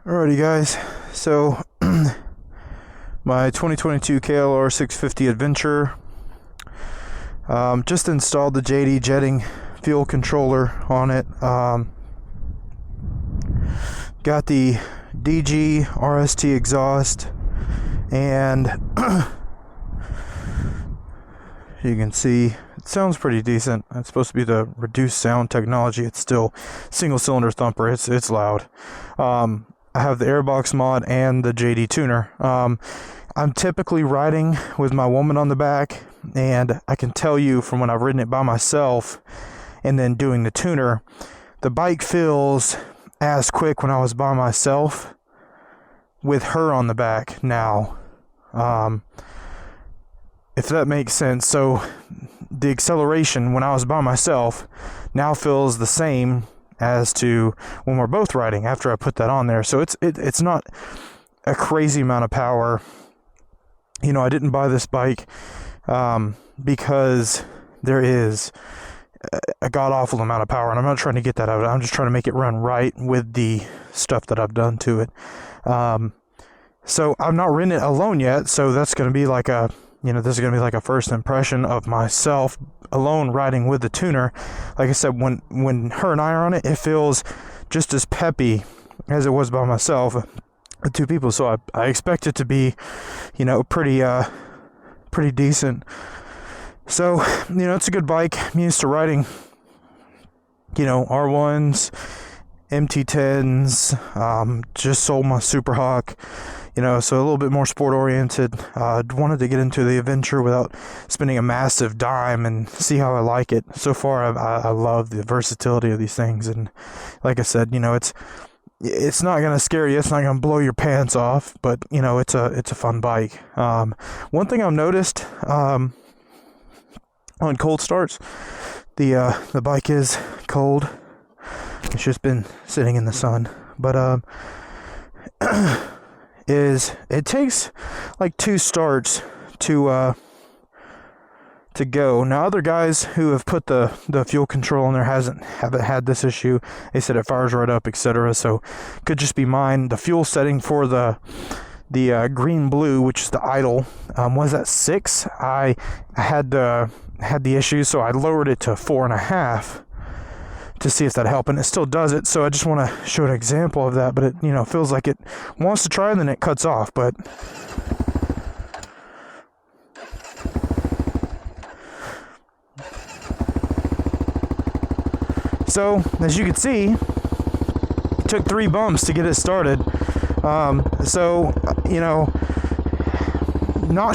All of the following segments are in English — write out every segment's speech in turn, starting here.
Alrighty guys, so my 2022 KLR650 Adventure, just installed the JD jetting fuel controller on it. Got the DG RST Exhaust, and you can see it sounds pretty decent. It's supposed to be the reduced sound technology. It's still single cylinder thumper. It's loud. I have the airbox mod and the JD tuner. I'm typically riding with my woman on the back, and I can tell you from when I've ridden it by myself and then doing the tuner, the bike feels as quick when I was by myself with her on the back now. If that makes sense. So the acceleration when I was by myself now feels the same as to when we're both riding after I put that on there. So it's not a crazy amount of power. You know, I didn't buy this bike because there is a god-awful amount of power, and I'm not trying to get that out of it. I'm just trying to make it run right with the stuff that I've done to it. So I've not ridden it alone yet, so that's going to be like a, this is going to be like a first impression of myself alone riding with the tuner. Like I said, when her and I are on it, it feels just as peppy as it was by myself, with two people. So I expect it to be, pretty decent. So, it's a good bike. I'm used to riding, R1s, MT10s, just sold my Super Hawk. So a little bit more sport oriented. Wanted to get into the adventure without spending a massive dime and see how I like it. So far, I love the versatility of these things, and like I said, it's not gonna scare you. It's not gonna blow your pants off, but it's a fun bike. One thing I've noticed on cold starts, the bike is cold. It's just been sitting in the sun, but it takes like 2 starts to go. Now, other guys who have put the fuel control in there haven't had this issue. They said it fires right up, etc. So could just be mine. The fuel setting for the green blue, which is the idle, was at 6. I had the issue, so I lowered it to 4.5 to see if that helped, and it still does it. So I just want to show an example of that, but it feels like it wants to try and then it cuts off. But so as you can see, it took 3 bumps to get it started. Not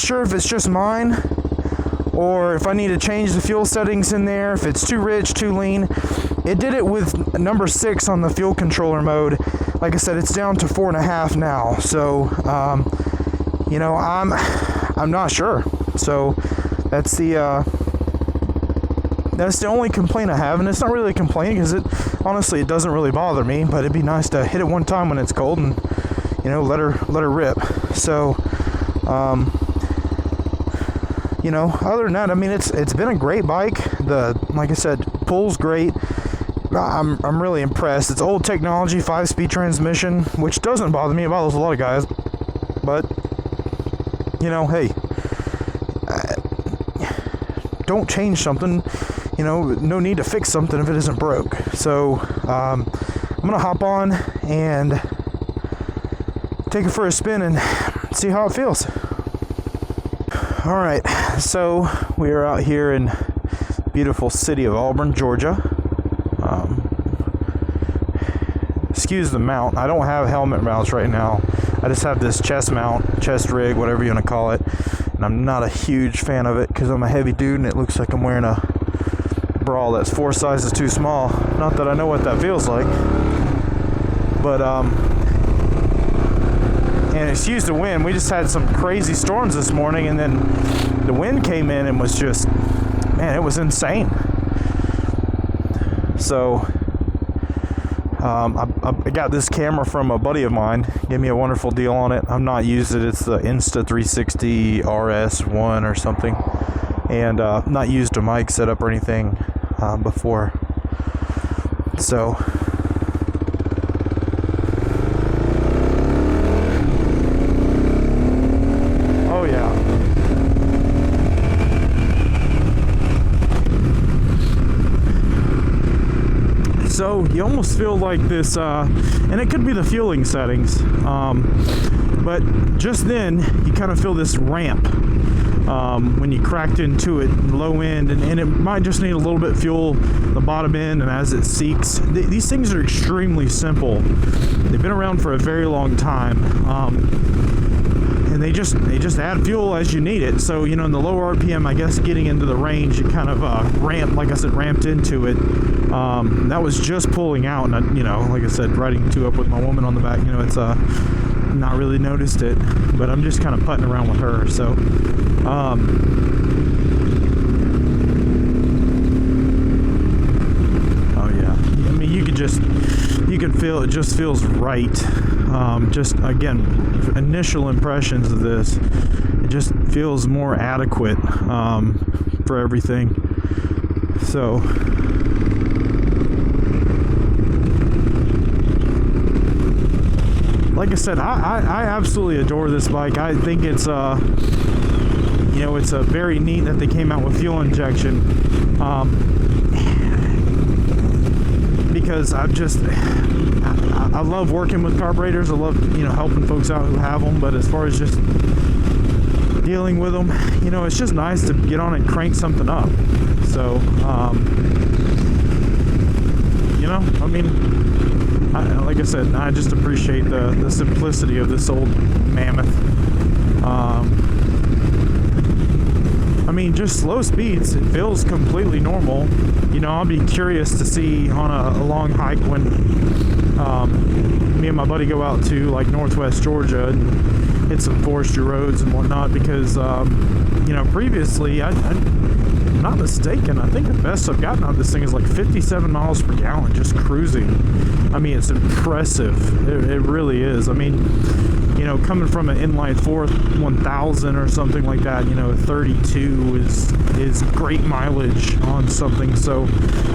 sure if it's just mine or if I need to change the fuel settings in there, if it's too rich, too lean. It did it with number 6 on the fuel controller mode. Like I said, it's down to 4.5 now. So, I'm not sure. So that's the only complaint I have, and it's not really a complaint because honestly it doesn't really bother me. But it'd be nice to hit it one time when it's cold and let her rip. So, other than that, I mean, it's been a great bike. Like I said, pull's great. I'm really impressed. It's old technology, 5-speed transmission, which doesn't bother me. It bothers a lot of guys. But hey, don't change something. No need to fix something if it isn't broke. So I'm gonna hop on and take it for a spin and see how it feels. All right, so we are out here in beautiful city of Auburn, Georgia. Excuse the mount. I don't have helmet mounts right now. I just have this chest mount, chest rig, whatever you want to call it. And I'm not a huge fan of it because I'm a heavy dude and it looks like I'm wearing a bra that's 4 sizes too small. Not that I know what that feels like. But, and excuse the wind. We just had some crazy storms this morning, and then the wind came in and was just, man, it was insane. So I got this camera from a buddy of mine. Gave me a wonderful deal on it. I've not used it. It's the Insta360 RS1 or something, and not used a mic setup or anything before. So know, you almost feel like this, and it could be the fueling settings, but just then you kind of feel this ramp when you cracked into it, low end, and it might just need a little bit of fuel, the bottom end, and as it seeks. These things are extremely simple. They've been around for a very long time, and they just add fuel as you need it. So, you know, in the lower RPM, I guess getting into the range, it kind of ramped, like I said, ramped into it. That was just pulling out, and I, you know, like I said, riding 2 up with my woman on the back, you know, it's not really noticed it, but I'm just kind of putting around with her. So oh yeah, I mean, you can feel it just feels right. Just again, initial impressions of this, it just feels more adequate for everything. So like I said, I absolutely adore this bike. I think it's you know, it's very neat that they came out with fuel injection, because I love working with carburetors. I love, you know, helping folks out who have them, but as far as just dealing with them, you know, it's just nice to get on and crank something up. So you know, I mean, like I said, I just appreciate the simplicity of this old mammoth. I mean, just slow speeds, it feels completely normal. You know, I'll be curious to see on a long hike when me and my buddy go out to like northwest Georgia and hit some forestry roads and whatnot, because you know, previously, I'm not mistaken, I think the best I've gotten on this thing is like 57 miles per gallon just cruising. I mean, it's impressive. It really is. I mean, you know, coming from an inline 4 1000 or something like that, you know, 32 is great mileage on something. So,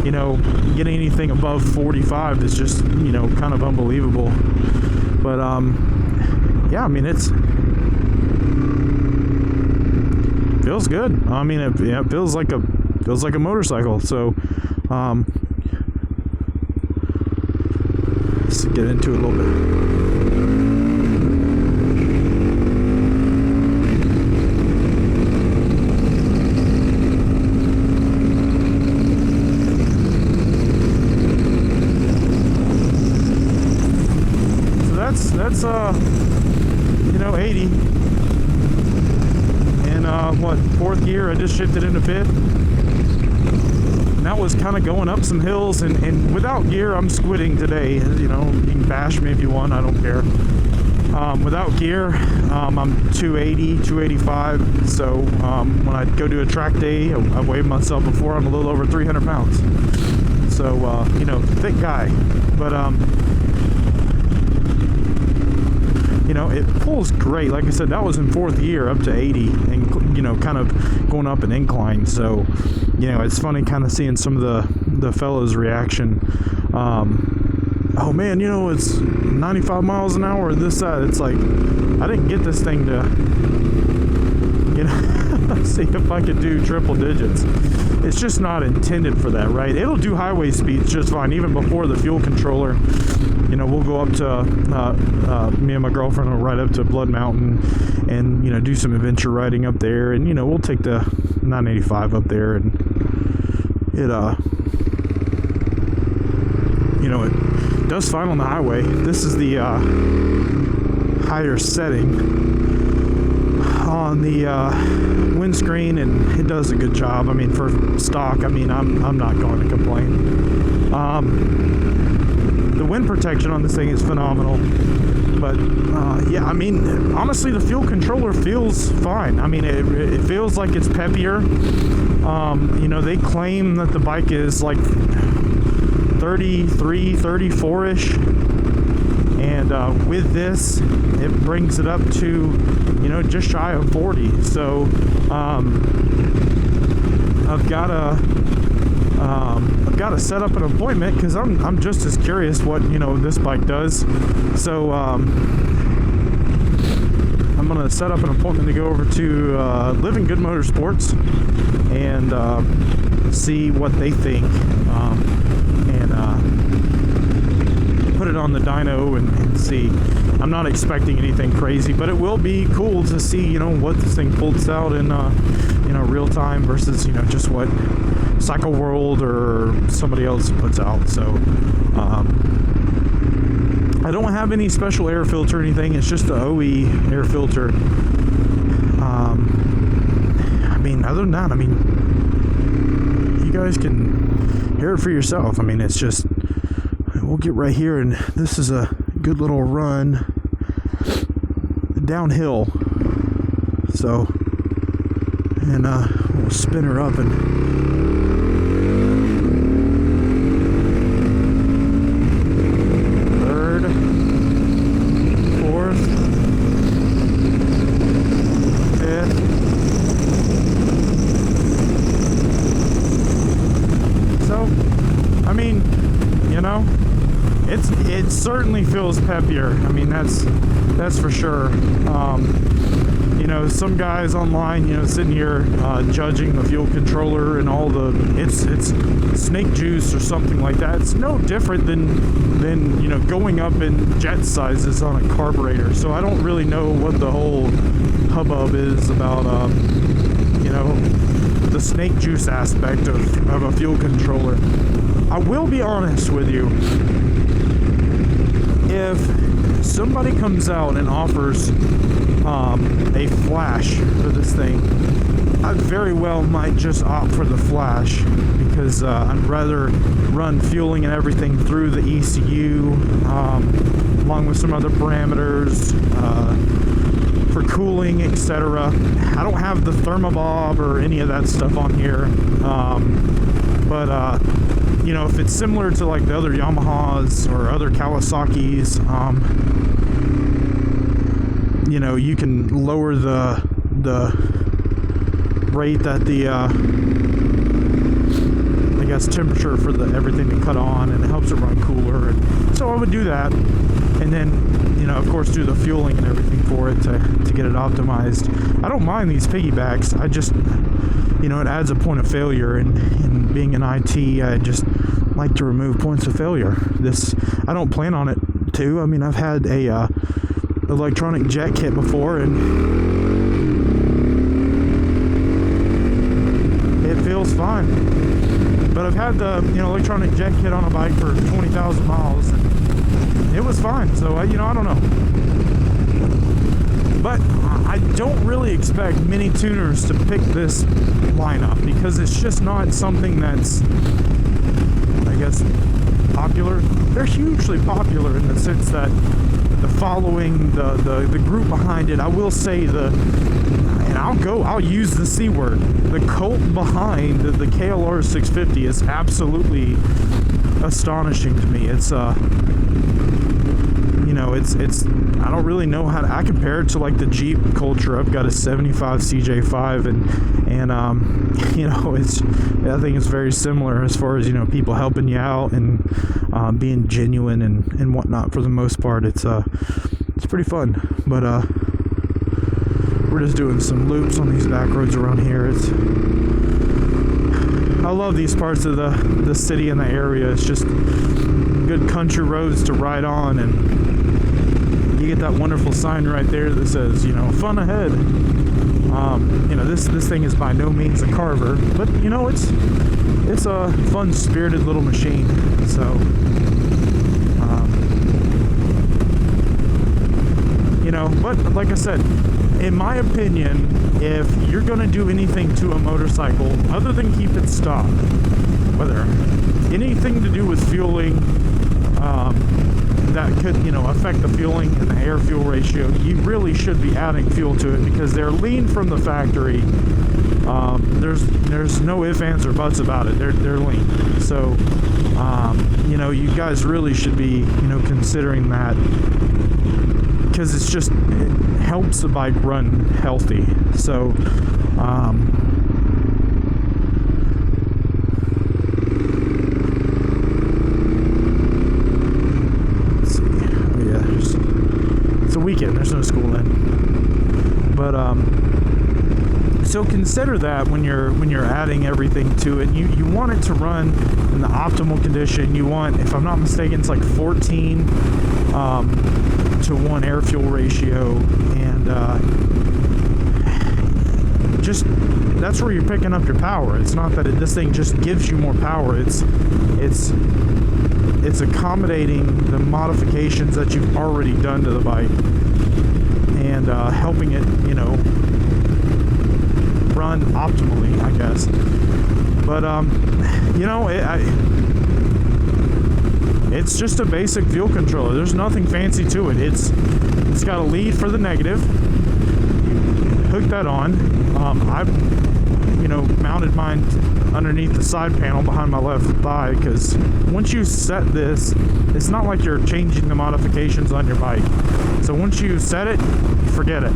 you know, getting anything above 45 is just, you know, kind of unbelievable. But yeah, I mean, it feels good. I mean, it feels like a motorcycle. So let's get into it a little bit. That's you know, 80, and what, 4th gear, I just shifted into 5th, and that was kind of going up some hills, and without gear, I'm squidding today. You know, you can bash me if you want, I don't care. Without gear, I'm 280, 285, so when I go to a track day, I've weighed myself before, I'm a little over 300 pounds, so you know, thick guy, but you know, it pulls great. Like I said, that was in 4th gear up to 80, and you know, kind of going up an incline. So, you know, it's funny kind of seeing some of the fellows' reaction. Oh man, you know, it's 95 miles an hour this side. It's like, I didn't get this thing to, you know, see if I could do triple digits. It's just not intended for that, right? It'll do highway speeds just fine, even before the fuel controller. You know, we'll go up to, me and my girlfriend will ride up to Blood Mountain and, you know, do some adventure riding up there. And, you know, we'll take the 985 up there, and it, you know, it does fine on the highway. This is the higher setting on the windscreen, and it does a good job. I mean, for stock, I mean, I'm not going to complain. The wind protection on this thing is phenomenal, but yeah, I mean, honestly, the fuel controller feels fine. I mean, it feels like it's peppier. You know, they claim that the bike is like 33, 34-ish, and with this, it brings it up to, you know, just shy of 40. So I've got to set up an appointment, because I'm just as curious what, you know, this bike does. So I'm gonna set up an appointment to go over to Living Good Motorsports and see what they think, and it on the dyno and see. I'm not expecting anything crazy, but it will be cool to see, you know, what this thing pulls out in, you know, real time versus, you know, just what Cycle World or somebody else puts out. So, I don't have any special air filter or anything. It's just the OE air filter. I mean, other than that, I mean, you guys can hear it for yourself. I mean, it's just, we'll get right here, and this is a good little run downhill. So, and we'll spin her up and third, fourth, fifth. So, I mean, you know, it certainly feels peppier. I mean, that's for sure. You know, some guys online, you know, sitting here judging the fuel controller and all the it's snake juice or something like that. It's no different than you know, going up in jet sizes on a carburetor. So I don't really know what the whole hubbub is about you know, the snake juice aspect of a fuel controller. I will be honest with you. If somebody comes out and offers a flash for this thing, I very well might just opt for the flash, because I'd rather run fueling and everything through the ECU, along with some other parameters for cooling, etc. I don't have the thermobob or any of that stuff on here, but you know, if it's similar to like the other Yamahas or other Kawasaki's, you know, you can lower the rate that the I guess temperature for everything to cut on, and it helps it run cooler. And so I would do that, and then, you know, of course, do the fueling and everything for it to get it optimized. I don't mind these piggybacks. I just, you know, it adds a point of failure, and being an IT, I just like to remove points of failure. I don't plan on it to. I mean, I've had a electronic jet kit before, and it feels fine. But I've had the, you know, electronic jet kit on a bike for 20,000 miles, and it was fine. So you know, I don't know. But I don't really expect many tuners to pick this lineup, because it's just not something that's, I guess, popular. They're hugely popular in the sense that the following, the group behind it, I will say and I'll use the C word, the cult behind the KLR650 is absolutely astonishing to me. It's you know, it's I don't really know how I compare it to like the Jeep culture. I've got a 75 CJ5, and you know, I think it's very similar as far as, you know, people helping you out and being genuine and whatnot. For the most part, it's pretty fun. But we're just doing some loops on these back roads around here. I love these parts of the city and the area. It's just good country roads to ride on, and you get that wonderful sign right there that says, you know, fun ahead. You know, this thing is by no means a carver, but you know, it's a fun spirited little machine. So you know, but like I said, in my opinion, if you're gonna do anything to a motorcycle other than keep it stock, whether anything to do with fueling, that could, you know, affect the fueling and the air fuel ratio, you really should be adding fuel to it, because they're lean from the factory. There's no ifs, ands, or buts about it. They're lean. So you know, you guys really should be, you know, considering that, because it helps the bike run healthy. So let's see. Oh yeah, it's a weekend. There's no school in. But So consider that when you're adding everything to it. You want it to run in the optimal condition. You want, if I'm not mistaken, it's like 14 to 1 air fuel ratio, and just that's where you're picking up your power. It's not that this thing just gives you more power. It's accommodating the modifications that you've already done to the bike, and helping it, you know, run optimally, I guess. But you know, it's just a basic fuel controller. There's nothing fancy to it. It's got a lead for the negative. Hook that on. I've, you know, mounted mine underneath the side panel behind my left thigh, because once you set this, it's not like you're changing the modifications on your bike. So once you set it, forget it.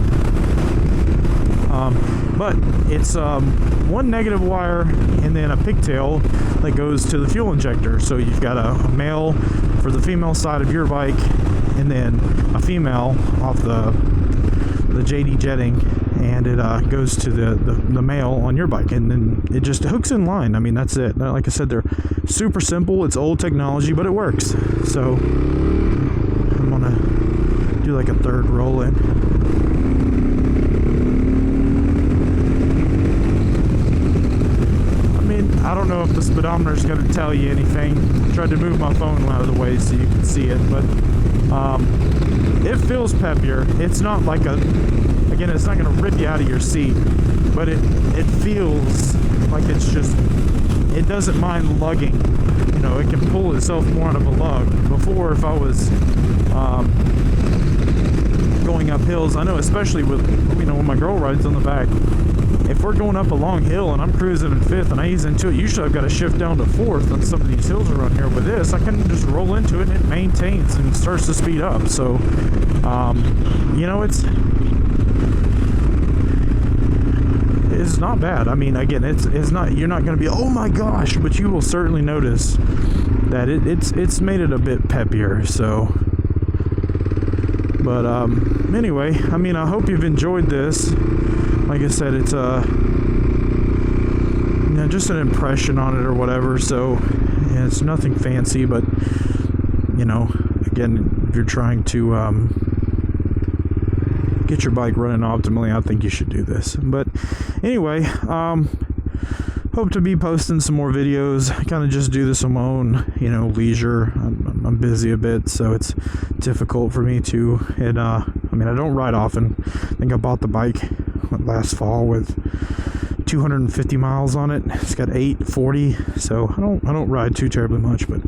But it's one negative wire and then a pigtail that goes to the fuel injector. So you've got a male for the female side of your bike, and then a female off the JD jetting, and it goes to the male on your bike, and then it just hooks in line. I mean, that's it. Like I said, they're super simple. It's old technology, but it works. So I'm gonna do like a third roll in. I don't know if the speedometer is going to tell you anything. I tried to move my phone out of the way so you can see it, but it feels peppier. It's not like again, it's not going to rip you out of your seat, but it feels like it's just, it doesn't mind lugging. You know, it can pull itself more out of a lug. Before, if I was going up hills, I know, especially with, you know, when my girl rides on the back, if we're going up a long hill and I'm cruising in 5th and I ease into it, usually I've got to shift down to 4th on some of these hills around here. With this, I can just roll into it and it maintains and starts to speed up. So, you know, it's not bad. I mean, again, it's not, you're not going to be, oh my gosh, but you will certainly notice that it's made it a bit peppier. So, but anyway, I mean, I hope you've enjoyed this. Like I said, it's you know, just an impression on it or whatever. So yeah, it's nothing fancy, but you know, again, if you're trying to get your bike running optimally, I think you should do this. But anyway, hope to be posting some more videos. I kind of just do this on my own, you know, leisure. I'm busy a bit, so it's difficult for me to. And I mean, I don't ride often. I think I bought the bike last fall with 250 miles on it. It's got 840, so I don't ride too terribly much, but